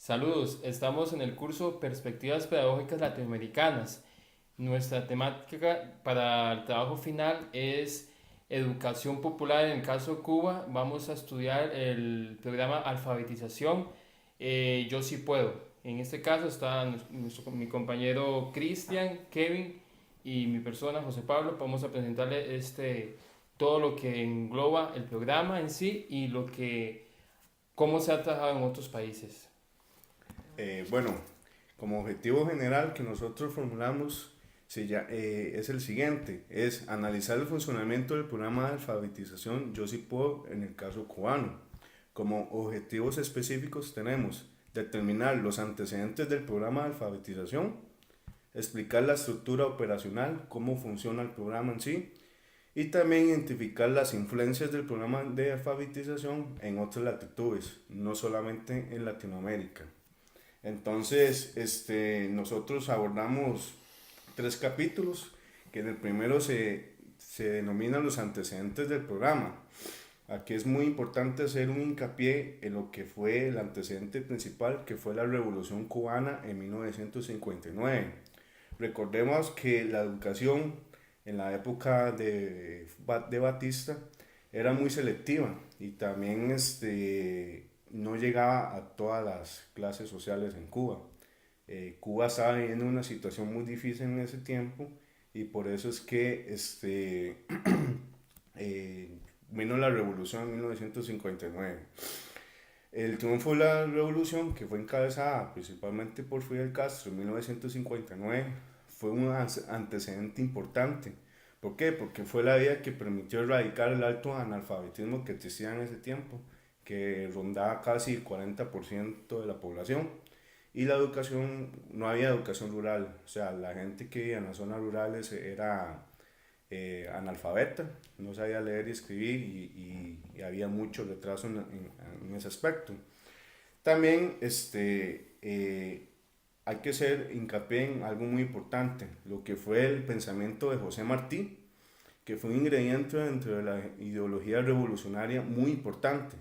Saludos, estamos en el curso Perspectivas Pedagógicas Latinoamericanas. Nuestra temática para el trabajo final es educación popular. En el caso de Cuba, vamos a estudiar el programa Alfabetización. Yo sí puedo. En este caso está mi compañero Cristian, Kevin y mi persona, José Pablo. Vamos a presentarle todo lo que engloba el programa en sí y cómo se ha trabajado en otros países. Bueno, como objetivo general que nosotros formulamos es el siguiente, es analizar el funcionamiento del programa de alfabetización Yo sí puedo en el caso cubano. Como objetivos específicos tenemos determinar los antecedentes del programa de alfabetización, explicar la estructura operacional, cómo funciona el programa en sí, y también identificar las influencias del programa de alfabetización en otras latitudes, no solamente en Latinoamérica. Entonces, nosotros abordamos tres capítulos, que en el primero se denominan los antecedentes del programa. Aquí es muy importante hacer un hincapié en lo que fue el antecedente principal, que fue la Revolución Cubana en 1959. Recordemos que la educación en la época de Batista era muy selectiva y también no llegaba a todas las clases sociales en Cuba. Cuba estaba viviendo una situación muy difícil en ese tiempo y por eso es que vino la revolución en 1959. El triunfo de la revolución, que fue encabezada principalmente por Fidel Castro en 1959, fue un antecedente importante. ¿Por qué? Porque fue la vía que permitió erradicar el alto analfabetismo que existía en ese tiempo, que rondaba casi el 40% de la población. Y la educación, no había educación rural, o sea, la gente que vivía en las zonas rurales era analfabeta, no sabía leer y escribir y había mucho retraso en ese aspecto. También hay que hacer hincapié en algo muy importante, lo que fue el pensamiento de José Martí, que fue un ingrediente dentro de la ideología revolucionaria muy importante.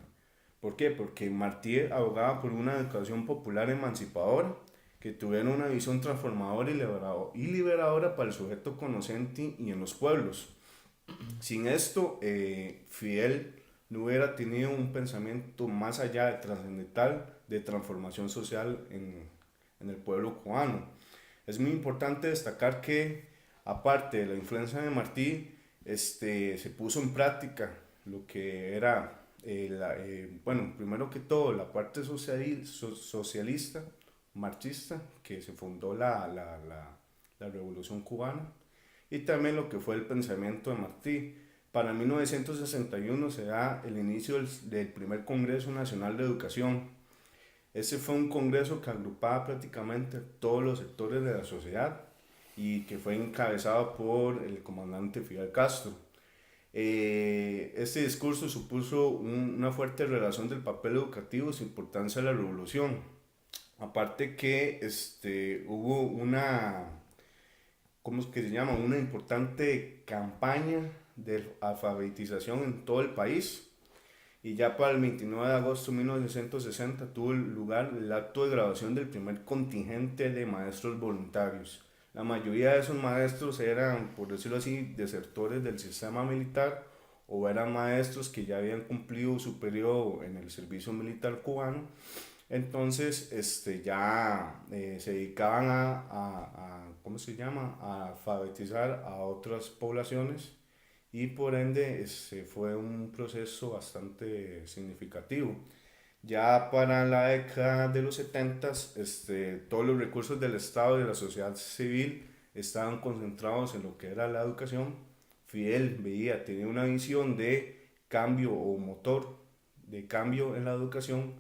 ¿Por qué? Porque Martí abogaba por una educación popular emancipadora que tuviera una visión transformadora y liberadora para el sujeto conocente y en los pueblos. Sin esto, Fidel no hubiera tenido un pensamiento más allá de trascendental de transformación social en el pueblo cubano. Es muy importante destacar que, aparte de la influencia de Martí, se puso en práctica lo que era, bueno, primero que todo, la parte socialista, marxista, que se fundó la Revolución Cubana, y también lo que fue el pensamiento de Martí. Para 1961 se da el inicio del primer Congreso Nacional de Educación. Ese fue un congreso que agrupaba prácticamente todos los sectores de la sociedad y que fue encabezado por el comandante Fidel Castro. Este discurso supuso una fuerte relación del papel educativo y su importancia de la revolución. Aparte que hubo ¿cómo es que se llama? Una importante campaña de alfabetización en todo el país. Y ya para el 29 de agosto de 1960 tuvo lugar el acto de graduación del primer contingente de maestros voluntarios. La mayoría de esos maestros eran, por decirlo así, desertores del sistema militar o eran maestros que ya habían cumplido su periodo en el servicio militar cubano. Entonces, ya se dedicaban ¿cómo se llama? A alfabetizar a otras poblaciones y por ende fue un proceso bastante significativo. Ya para la década de los 70, todos los recursos del Estado y de la sociedad civil estaban concentrados en lo que era la educación. Fidel tenía una visión de cambio o motor de cambio en la educación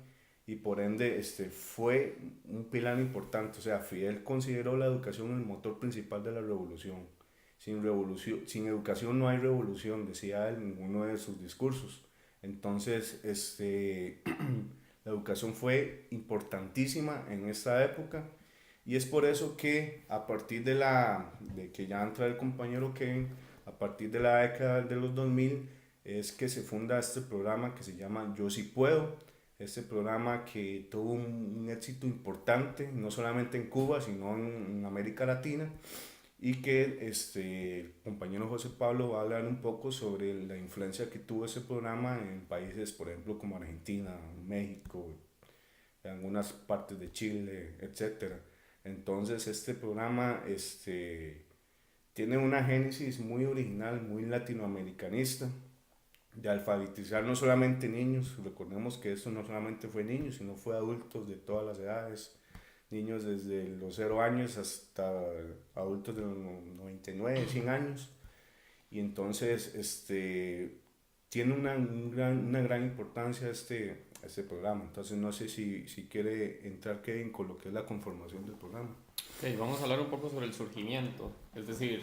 y por ende fue un pilar importante. O sea, Fidel consideró la educación el motor principal de la revolución. Sin educación no hay revolución, decía él en uno de sus discursos. Entonces, la educación fue importantísima en esta época y es por eso que a partir de que ya entra el compañero Kevin, a partir de la década de los 2000 es que se funda este programa que se llama Yo sí puedo, Este programa que tuvo un éxito importante, no solamente en Cuba, sino en América Latina, y que el compañero José Pablo va a hablar un poco sobre la influencia que tuvo ese programa en países, por ejemplo, como Argentina, México, en algunas partes de Chile, etcétera. Entonces, este programa tiene una génesis muy original, muy latinoamericanista, de alfabetizar no solamente niños, recordemos que esto no solamente fue niños, sino fue adultos de todas las edades, niños desde los 0 años hasta adultos de los 99, 100 años, y entonces tiene una gran importancia este programa. Entonces no sé si quiere entrar Kevin con lo que es la conformación del programa. Ok, vamos a hablar un poco sobre el surgimiento, es decir,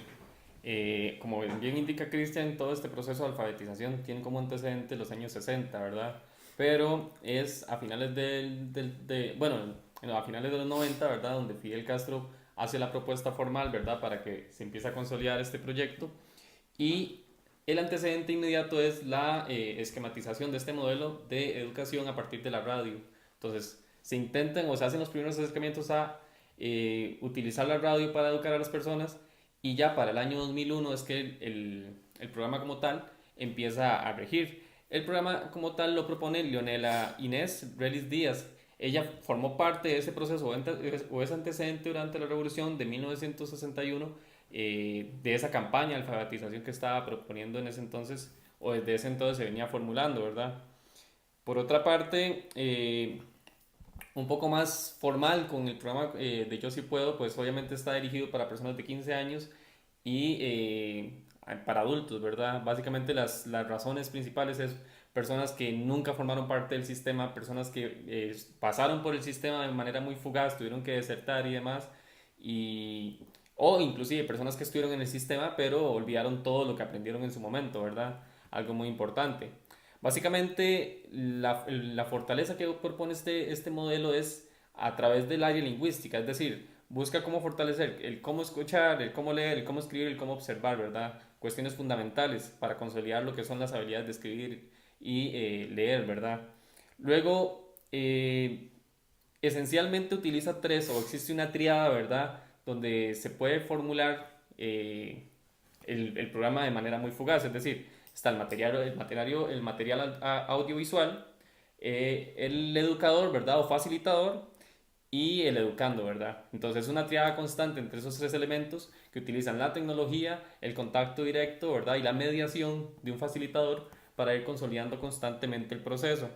como bien indica Cristian, todo este proceso de alfabetización tiene como antecedente los años 60, ¿verdad? Pero es a finales bueno, a finales de los 90, ¿verdad? Donde Fidel Castro hace la propuesta formal, ¿verdad? Para que se empiece a consolidar este proyecto. Y el antecedente inmediato es la esquematización de este modelo de educación a partir de la radio. Entonces, se intentan o se hacen los primeros acercamientos a utilizar la radio para educar a las personas, y ya para el año 2001 es que el programa como tal empieza a regir. El programa como tal lo propone Leonela Inés Relis Díaz. Ella formó parte de ese proceso o ese antecedente durante la revolución de 1961, de esa campaña de alfabetización que estaba proponiendo en ese entonces, o desde ese entonces se venía formulando, ¿verdad? Por otra parte, un poco más formal con el programa de Yo Sí Puedo, pues obviamente está dirigido para personas de 15 años y para adultos, ¿verdad? Básicamente las razones principales es personas que nunca formaron parte del sistema, personas que pasaron por el sistema de manera muy fugaz, tuvieron que desertar y demás, y, o inclusive personas que estuvieron en el sistema pero olvidaron todo lo que aprendieron en su momento, ¿verdad? Algo muy importante. Básicamente, la fortaleza que propone este modelo es a través del área lingüística, es decir, busca cómo fortalecer el cómo escuchar, el cómo leer, el cómo escribir, el cómo observar, ¿verdad? Cuestiones fundamentales para consolidar lo que son las habilidades de escribir y leer, ¿verdad? Luego, esencialmente utiliza tres, o existe una triada, ¿verdad? Donde se puede formular el programa de manera muy fugaz, es decir, está el material audiovisual, el educador, ¿verdad? O facilitador, y el educando, ¿verdad? Entonces es una triada constante entre esos tres elementos que utilizan la tecnología, el contacto directo, ¿verdad? Y la mediación de un facilitador para ir consolidando constantemente el proceso.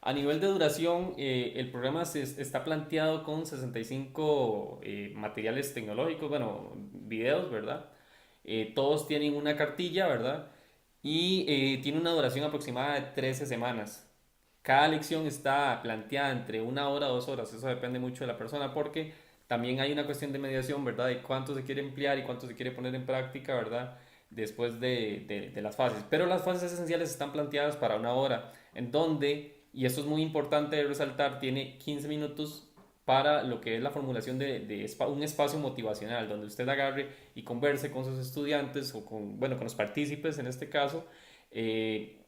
A nivel de duración, el programa está planteado con 65 materiales tecnológicos, bueno, videos, ¿verdad? Todos tienen una cartilla, ¿verdad? Y tiene una duración aproximada de 13 semanas. Cada lección está planteada entre 1 hora o 2 horas, eso depende mucho de la persona, porque también hay una cuestión de mediación, ¿verdad? De cuánto se quiere emplear y cuánto se quiere poner en práctica, ¿verdad? Después de las fases. Pero las fases esenciales están planteadas para 1 hora, en donde, y esto es muy importante de resaltar, tiene 15 minutos para lo que es la formulación de un espacio motivacional, donde usted agarre y converse con sus estudiantes o con, bueno, con los partícipes en este caso, eh,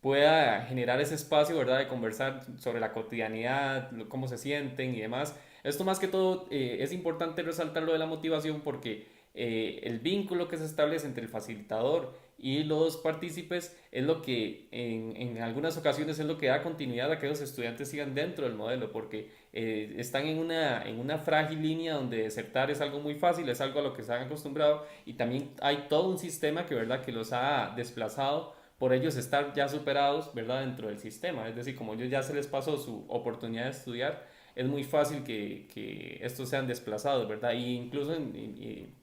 pueda generar ese espacio, ¿verdad? De conversar sobre la cotidianidad, cómo se sienten y demás. Esto más que todo es importante resaltar lo de la motivación porque el vínculo que se establece entre el facilitador y los partícipes es lo que en algunas ocasiones es lo que da continuidad a que los estudiantes sigan dentro del modelo, porque están en una frágil línea donde desertar es algo muy fácil, es algo a lo que se han acostumbrado, y también hay todo un sistema que, ¿verdad? Que los ha desplazado por ellos estar ya superados, ¿verdad? Dentro del sistema. Es decir, como ellos ya se les pasó su oportunidad de estudiar, es muy fácil que estos sean desplazados, ¿verdad? Y incluso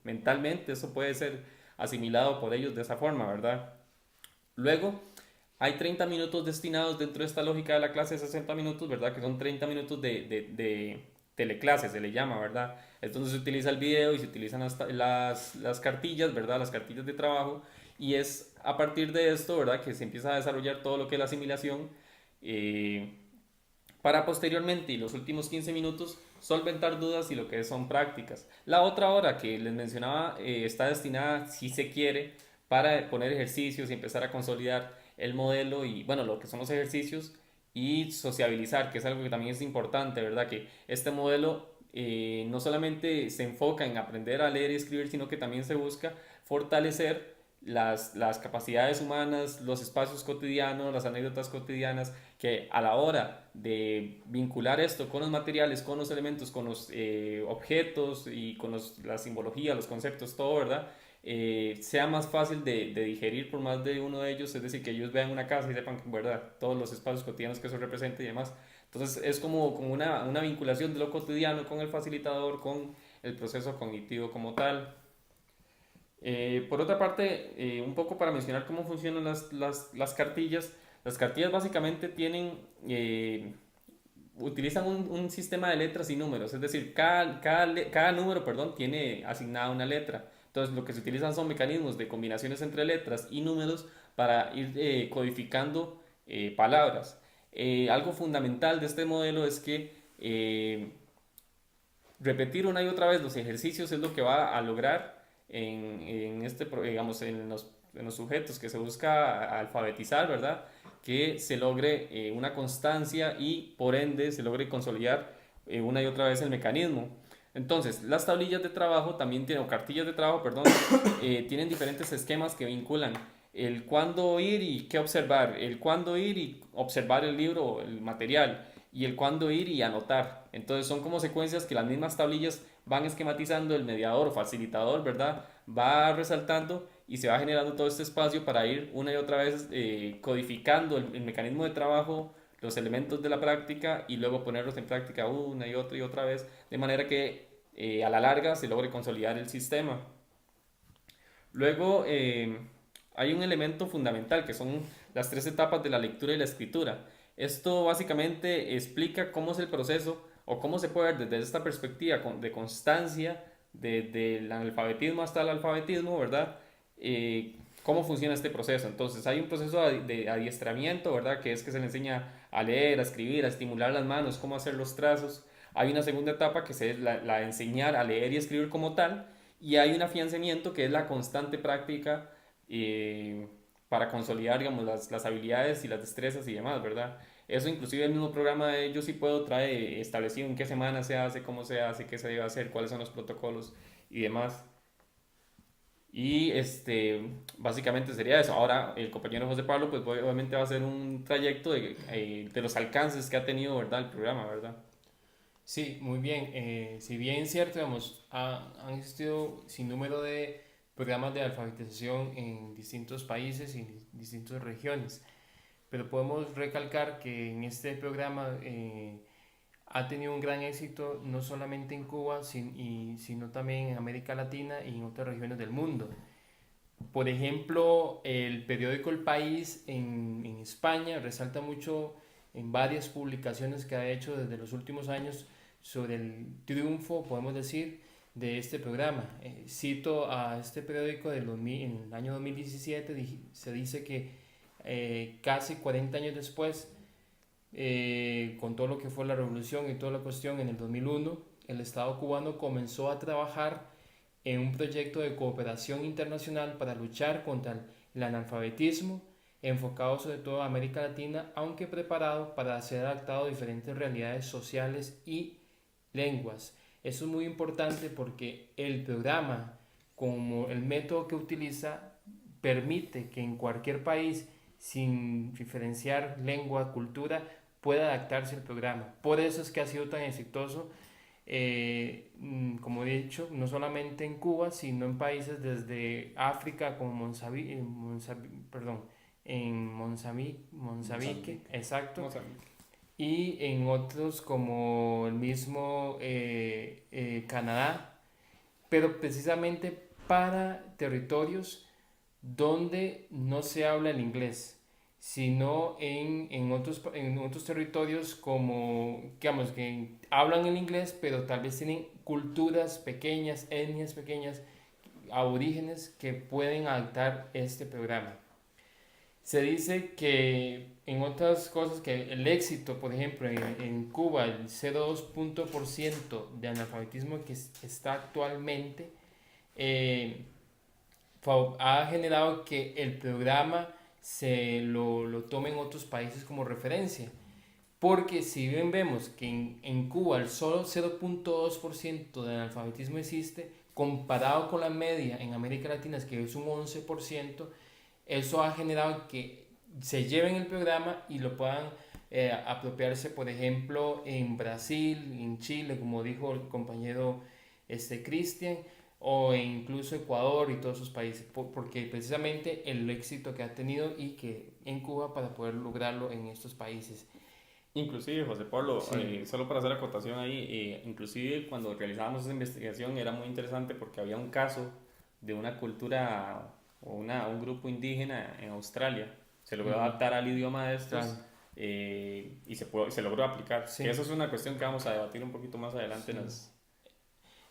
mentalmente eso puede ser asimilado por ellos de esa forma, ¿verdad? Luego, hay 30 minutos destinados dentro de esta lógica de la clase de 60 minutos, ¿verdad? Que son 30 minutos de teleclase, se le llama, ¿verdad? Es donde se utiliza el video y se utilizan las cartillas, ¿verdad? Las cartillas de trabajo, y es a partir de esto, ¿verdad? Que se empieza a desarrollar todo lo que es la asimilación, eh, para posteriormente y los últimos 15 minutos solventar dudas y lo que son prácticas. La otra hora que les mencionaba está destinada, si se quiere, para poner ejercicios y empezar a consolidar el modelo y, bueno, lo que son los ejercicios, y sociabilizar, que es algo que también es importante, ¿verdad? Que este modelo no solamente se enfoca en aprender a leer y escribir, sino que también se busca fortalecer las capacidades humanas, los espacios cotidianos, las anécdotas cotidianas, que a la hora de vincular esto con los materiales, con los elementos, con los objetos y con la simbología, los conceptos, todo, ¿verdad? Sea más fácil de digerir por más de uno de ellos, es decir, que ellos vean una casa y sepan, ¿verdad?, todos los espacios cotidianos que eso representa y demás. Entonces es como una vinculación de lo cotidiano con el facilitador, con el proceso cognitivo como tal. Por otra parte, un poco para mencionar cómo funcionan las cartillas básicamente utilizan un sistema de letras y números, es decir, cada número, perdón, tiene asignada una letra. Entonces, lo que se utilizan son mecanismos de combinaciones entre letras y números para ir codificando palabras. Algo fundamental de este modelo es que repetir una y otra vez los ejercicios es lo que va a lograr digamos, en los sujetos que se busca alfabetizar, ¿verdad? Que se logre una constancia y por ende se logre consolidar una y otra vez el mecanismo. Entonces, las tablillas de trabajo también tienen, o cartillas de trabajo, perdón, tienen diferentes esquemas que vinculan el cuándo ir y qué observar, el cuándo ir y observar el libro o el material, y el cuándo ir y anotar. Entonces, son como secuencias que las mismas tablillas van esquematizando, el mediador o facilitador, ¿verdad? Va resaltando y se va generando todo este espacio para ir una y otra vez codificando el mecanismo de trabajo, los elementos de la práctica y luego ponerlos en práctica una y otra vez, de manera que a la larga se logre consolidar el sistema. Luego hay un elemento fundamental que son las tres etapas de la lectura y la escritura. Esto básicamente explica cómo es el proceso o cómo se puede ver desde esta perspectiva de constancia, desde el analfabetismo hasta el alfabetismo, ¿verdad? Cómo funciona este proceso. Entonces hay un proceso de adiestramiento, ¿verdad? Que es que se le enseña a leer, a escribir, a estimular las manos, cómo hacer los trazos. Hay una segunda etapa que es la de enseñar a leer y escribir como tal. Y hay un afianzamiento que es la constante práctica para consolidar, digamos, las habilidades y las destrezas y demás, ¿verdad? Eso inclusive el mismo programa de Yo Sí Puedo trae establecido en qué semana se hace, cómo se hace, qué se debe hacer, cuáles son los protocolos y demás. Y básicamente sería eso. Ahora el compañero José Pablo pues obviamente va a hacer un trayecto de los alcances que ha tenido, ¿verdad?, el programa, ¿verdad? Sí, muy bien. Si bien es cierto, digamos, han existido sin número de programas de alfabetización en distintos países y en distintas regiones, pero podemos recalcar que en este programa ha tenido un gran éxito no solamente en Cuba, sino también en América Latina y en otras regiones del mundo. Por ejemplo, el periódico El País en España resalta mucho en varias publicaciones que ha hecho desde los últimos años sobre el triunfo, podemos decir, de este programa. Cito a este periódico en el año 2017, se dice que casi 40 años después, con todo lo que fue la revolución y toda la cuestión en el 2001, el Estado cubano comenzó a trabajar en un proyecto de cooperación internacional para luchar contra el analfabetismo, enfocado sobre todo a América Latina, aunque preparado para ser adaptado a diferentes realidades sociales y lenguas. Eso es muy importante porque el programa, como el método que utiliza, permite que en cualquier país, sin diferenciar lengua, cultura, pueda adaptarse al programa. Por eso es que ha sido tan exitoso, como he dicho, no solamente en Cuba, sino en países desde África como Mozambique, exacto, Mozambique. y en otros como el mismo Canadá, pero precisamente para territorios donde no se habla el inglés, sino en otros territorios como, digamos, que hablan el inglés, pero tal vez tienen culturas pequeñas, etnias pequeñas, aborígenes que pueden adaptar este programa. Se dice que en otras cosas que el éxito, por ejemplo, en Cuba, el 0,2% de analfabetismo que está actualmente, eh, ha generado que el programa lo tomen otros países como referencia. porque si bien vemos que en Cuba el solo 0.2% del analfabetismo existe, comparado con la media en América Latina, que es un 11%, eso ha generado que se lleven el programa y lo puedan apropiarse, por ejemplo, en Brasil, en Chile, como dijo el compañero Cristian, o incluso Ecuador y todos esos países, porque precisamente el éxito que ha tenido y que en Cuba para poder lograrlo en estos países. Inclusive, José Pablo, Sí. solo para hacer acotación ahí, inclusive cuando realizábamos esa investigación era muy interesante porque había un caso de una cultura o un grupo indígena en Australia. Se logró Ujú. adaptar al idioma de Claro, estos y se logró aplicar. sí, Que eso es una cuestión que vamos a debatir un poquito más adelante en sí, las...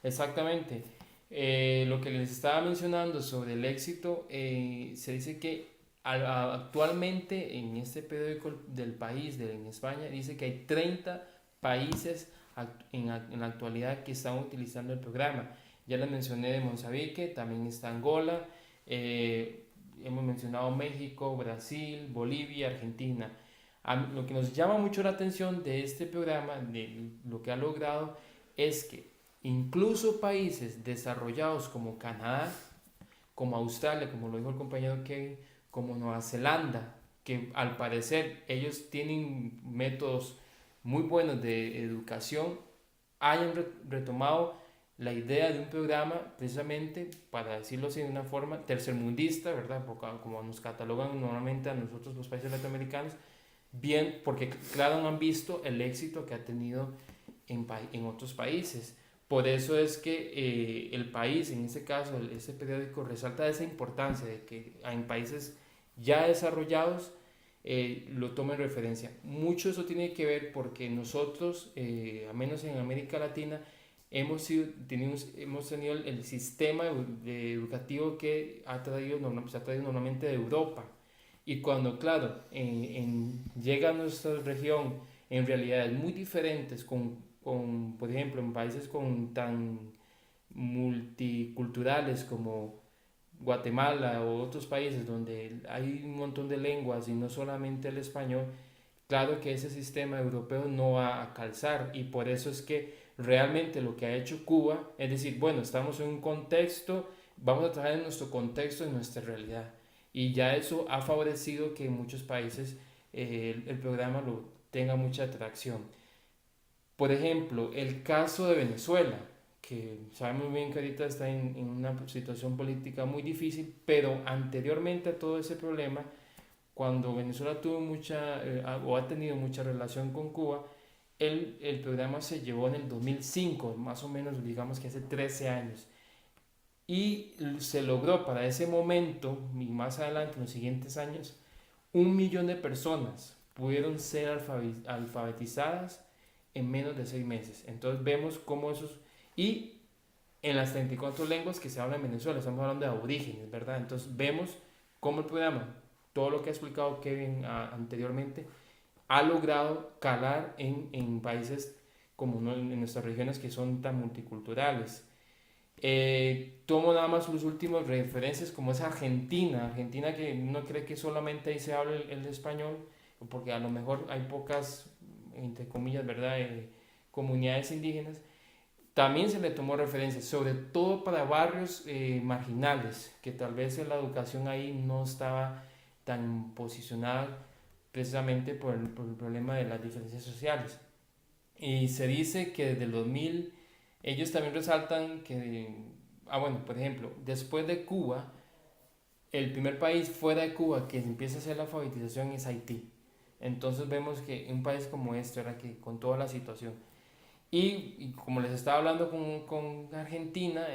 exactamente. Lo que les estaba mencionando sobre el éxito, se dice que actualmente en este periódico del país, en España, dice que hay 30 países en la actualidad que están utilizando el programa. Ya les mencioné de Mozambique, también está Angola, hemos mencionado México, Brasil, Bolivia, Argentina. Lo que nos llama mucho la atención de este programa, de lo que ha logrado, es que incluso países desarrollados como Canadá, como Australia, como lo dijo el compañero Kevin, como Nueva Zelanda, que al parecer ellos tienen métodos muy buenos de educación, hayan retomado la idea de un programa precisamente, para decirlo así de una forma, tercermundista, ¿verdad? Porque, como nos catalogan normalmente a nosotros los países latinoamericanos, bien, porque claro, han visto el éxito que ha tenido en otros países. Por eso es que el país, en este caso, este periódico, resalta esa importancia de que en países ya desarrollados lo tomen referencia. Mucho eso tiene que ver porque nosotros, al menos en América Latina, hemos tenido el sistema educativo que se ha traído normalmente de Europa. Y cuando, claro, llega a nuestra región en realidades muy diferentes, por ejemplo, en países tan multiculturales como Guatemala o otros países donde hay un montón de lenguas y no solamente el español, claro que ese sistema europeo no va a calzar y por eso es que realmente lo que ha hecho Cuba es decir, bueno, estamos en un contexto, vamos a trabajar en nuestro contexto, en nuestra realidad. Y ya eso ha favorecido que en muchos países el programa lo tenga mucha atracción. Por ejemplo, el caso de Venezuela, que sabemos bien que ahorita está en una situación política muy difícil, pero anteriormente a todo ese problema, cuando Venezuela tuvo o ha tenido mucha relación con Cuba, el programa se llevó en el 2005, más o menos, digamos que hace 13 años. Y se logró para ese momento, y más adelante, en los siguientes años, 1 millón de personas pudieron ser alfabetizadas en menos de 6 meses. Entonces vemos cómo esos... Y en las 34 lenguas que se hablan en Venezuela, estamos hablando de aborígenes, ¿verdad? Entonces vemos cómo el programa, todo lo que ha explicado Kevin anteriormente, ha logrado calar en países como en nuestras regiones que son tan multiculturales. Tomo nada más los últimos referencias como es Argentina. Argentina que no cree que solamente ahí se habla el español, porque a lo mejor hay pocas, entre comillas, ¿verdad? Comunidades indígenas. También se le tomó referencia, sobre todo para barrios marginales, que tal vez la educación ahí no estaba tan posicionada precisamente por el problema de las diferencias sociales. Y se dice que desde el 2000 ellos también resaltan que, bueno, por ejemplo, después de Cuba, el primer país fuera de Cuba que empieza a hacer la alfabetización es Haití. Entonces vemos que un país como este, era que con toda la situación. Y como les estaba hablando con Argentina,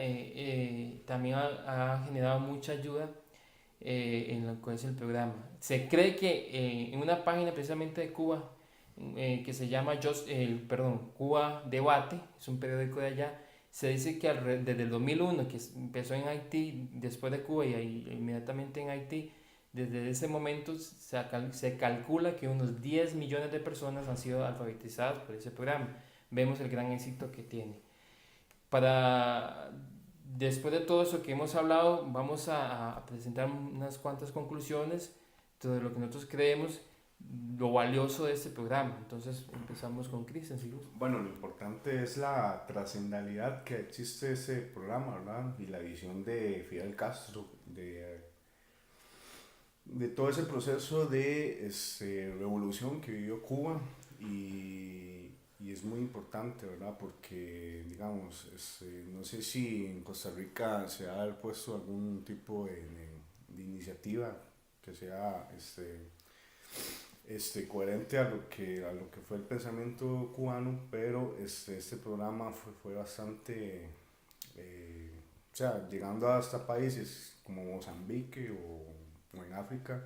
también ha generado mucha ayuda en lo que es el programa. Se cree que en una página precisamente de Cuba, que se llama Cuba Debate, es un periódico de allá, se dice que desde el 2001, que empezó en Haití, después de Cuba y inmediatamente en Haití, desde ese momento se calcula que unos 10 millones de personas han sido alfabetizadas por ese programa. Vemos el gran éxito que tiene. Después de todo eso que hemos hablado, vamos a presentar unas cuantas conclusiones de lo que nosotros creemos lo valioso de este programa. Entonces empezamos con Cristian, si gusta. Bueno, lo importante es la trascendentalidad que existe ese programa, ¿verdad? Y la visión de Fidel Castro, de todo ese proceso de revolución que vivió Cuba y es muy importante, ¿verdad? Porque, digamos, no sé si en Costa Rica se ha puesto algún tipo de iniciativa que sea coherente a lo que fue el pensamiento cubano, pero este programa fue bastante, o sea, llegando hasta países como Mozambique o en África,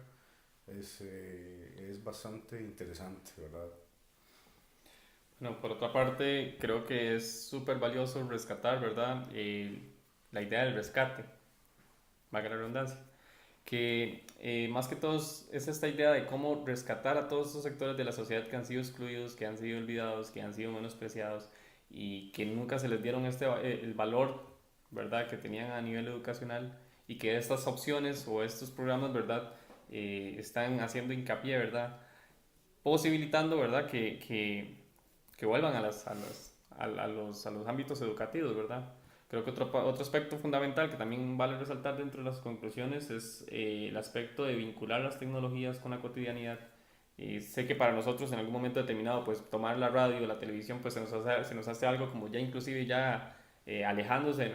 es bastante interesante, ¿verdad? Bueno, por otra parte, creo que es súper valioso rescatar, ¿verdad? La idea del rescate, valga la redundancia, que más que todo es esta idea de cómo rescatar a todos estos sectores de la sociedad que han sido excluidos, que han sido olvidados, que han sido menospreciados y que nunca se les dieron el valor, ¿verdad?, que tenían a nivel educacional, y que estas opciones o estos programas, ¿verdad?, están haciendo hincapié, ¿verdad?, posibilitando, ¿verdad?, que vuelvan a los ámbitos educativos, ¿verdad? Creo que otro aspecto fundamental que también vale resaltar dentro de las conclusiones es el aspecto de vincular las tecnologías con la cotidianidad. Sé que para nosotros en algún momento determinado, pues tomar la radio o la televisión, pues se nos hace algo como ya inclusive ya alejándose de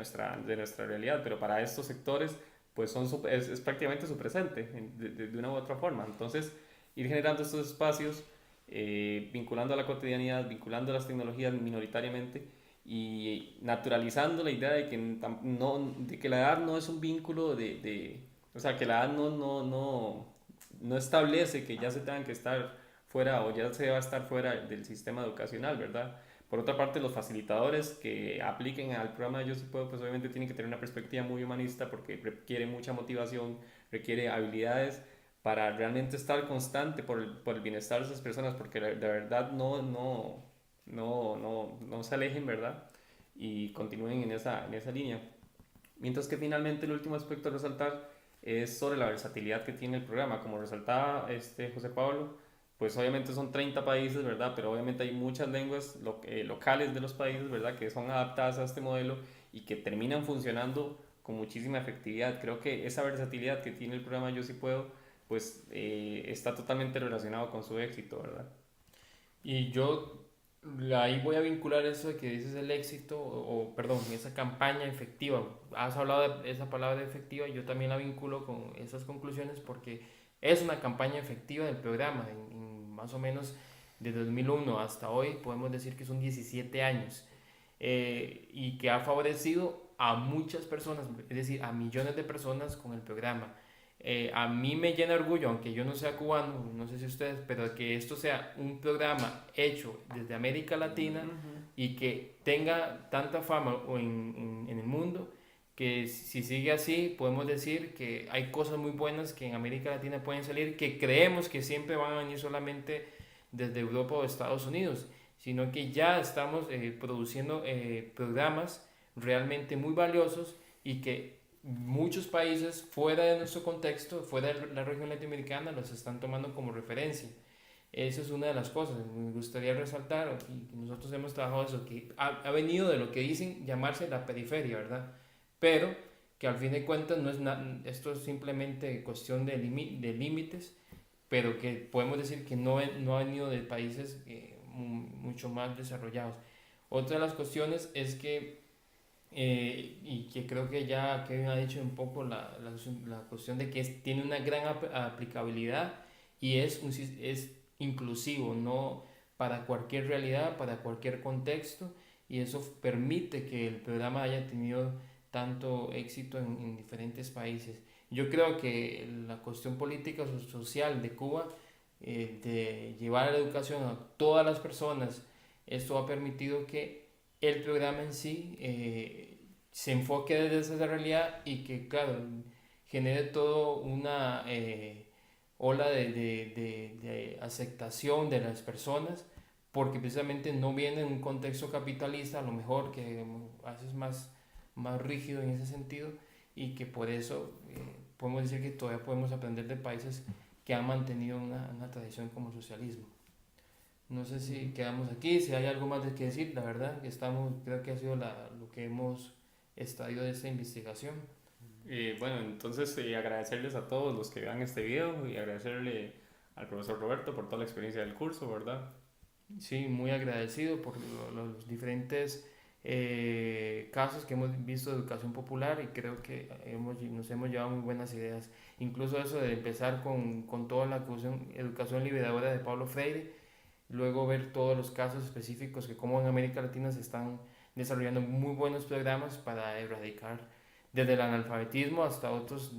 nuestra realidad, pero para estos sectores, pues es prácticamente su presente, de una u otra forma. Entonces, ir generando estos espacios, vinculando a la cotidianidad, vinculando a las tecnologías minoritariamente y naturalizando la idea de que, de que la edad no es un vínculo o sea, que la edad no establece que ya se tengan que estar fuera o ya se va a estar fuera del sistema educacional, ¿verdad? Por otra parte, los facilitadores que apliquen al programa de Yo Sí Puedo, pues obviamente tienen que tener una perspectiva muy humanista porque requiere mucha motivación, requiere habilidades para realmente estar constante por el bienestar de esas personas, porque de verdad no se alejen, ¿verdad? Y continúen en esa línea. Mientras que finalmente el último aspecto a resaltar es sobre la versatilidad que tiene el programa. Como resaltaba José Pablo, pues obviamente son 30 países, ¿verdad? Pero obviamente hay muchas lenguas locales de los países, ¿verdad? Que son adaptadas a este modelo y que terminan funcionando con muchísima efectividad. Creo que esa versatilidad que tiene el programa Yo Sí Puedo, pues está totalmente relacionado con su éxito, ¿verdad? Y yo ahí voy a vincular eso de que dices el éxito, perdón, esa campaña efectiva. Has hablado de esa palabra efectiva, yo también la vinculo con esas conclusiones porque es una campaña efectiva del programa. Más o menos de 2001 hasta hoy podemos decir que son 17 años, y que ha favorecido a muchas personas, es decir, a millones de personas con el programa. A mí me llena orgullo, aunque yo no sea cubano, no sé si ustedes, pero que esto sea un programa hecho desde América Latina y que tenga tanta fama en el mundo, que si sigue así podemos decir que hay cosas muy buenas que en América Latina pueden salir, que creemos que siempre van a venir solamente desde Europa o Estados Unidos, sino que ya estamos produciendo programas realmente muy valiosos y que muchos países fuera de nuestro contexto, fuera de la región latinoamericana, los están tomando como referencia. Esa es una de las cosas. Me gustaría resaltar, y nosotros hemos trabajado eso, que ha venido de lo que dicen llamarse la periferia, ¿verdad? Pero que al fin de cuentas no es esto es simplemente cuestión de límites, pero que podemos decir que no ha venido de países mucho más desarrollados. Otra de las cuestiones es que y que creo que ya Kevin ha dicho un poco la cuestión de que tiene una gran aplicabilidad y es inclusivo, no para cualquier realidad, para cualquier contexto, y eso permite que el programa haya tenido tanto éxito en diferentes países. Yo creo que la cuestión política o social de Cuba, de llevar la educación a todas las personas, esto ha permitido que el programa en sí se enfoque desde esa realidad y que, claro, genere todo una ola de aceptación de las personas, porque precisamente no viene en un contexto capitalista, a lo mejor que a veces más rígido en ese sentido, y que por eso podemos decir que todavía podemos aprender de países que han mantenido una tradición como socialismo. No sé si quedamos aquí, si hay algo más de que decir, la verdad, que creo que ha sido lo que hemos extraído de esta investigación. Bueno, entonces agradecerles a todos los que vean este video y agradecerle al profesor Roberto por toda la experiencia del curso, ¿verdad? Sí, muy agradecido por los diferentes casos que hemos visto de educación popular y creo que nos hemos llevado muy buenas ideas. Incluso eso de empezar con toda la educación liberadora de Pablo Freire, luego ver todos los casos específicos que como en América Latina se están desarrollando muy buenos programas para erradicar desde el analfabetismo hasta otros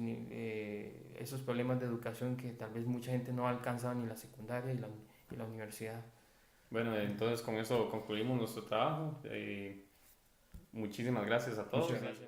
esos problemas de educación que tal vez mucha gente no ha alcanzado ni la secundaria y la universidad. Bueno, entonces con eso concluimos nuestro trabajo. Muchísimas gracias a todos. Muchas gracias.